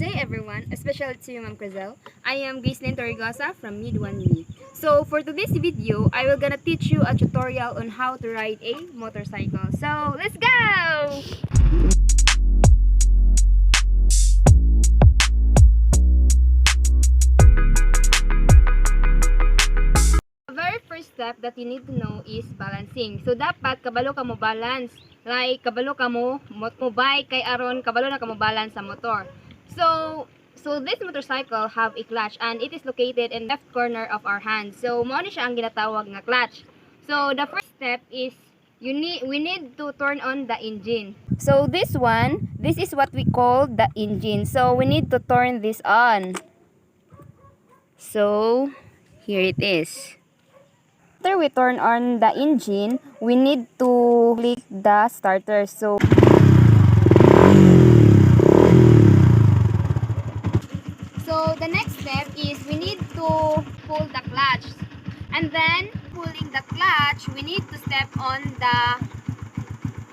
day everyone, especially to you Ma'am Crizel. I am Ghislaine Torrigosa from Mid1Me. So for today's video, I will gonna teach you a tutorial on how to ride a motorcycle. So let's go! The very first step that you need to know is balancing. So dapat kabalo ka mo balance. Like kabalo ka mo bike kay aron kabalo na ka mo balance sa motor. So this motorcycle have a clutch and it is located in left corner of our hand. So mao ni siya ang ginatawag nga clutch. So the first step is we need to turn on the engine. So this is what we call the engine. So we need to turn this on. So here it is. After we turn on the engine, we need to click the starter. So the next step is we need to pull the clutch. And then pulling the clutch, we need to step on the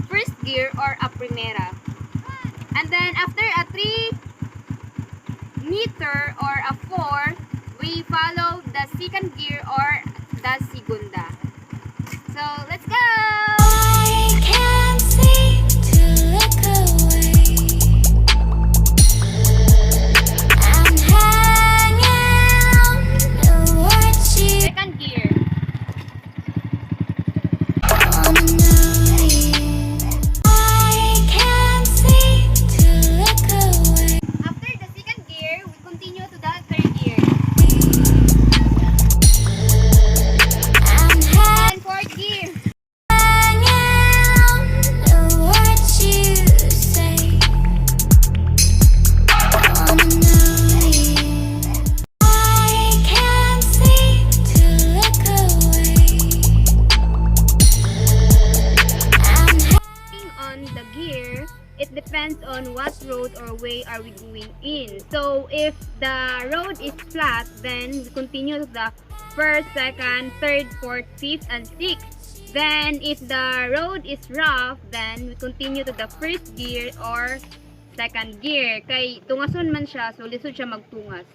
first gear or a primera. And then after a 3 meter or a 4, we follow the second gear or the segunda. So let's go! I can't seem to look away. I'm hanging on to what you Second gear. wanna know. I can't seem to look away. After the second gear, we continue to the third gear. I'm And fourth gear. hanging on to what you say. Wanna know. I can't seem to look away. I'm On the gear, it depends on what road or way are we going in. So if the road is flat, then we continue to the first, second, third, fourth, fifth, and sixth. Then if the road is rough, then we continue to the first gear or second gear. Kay tungason man siya, so lisod siya magtungas.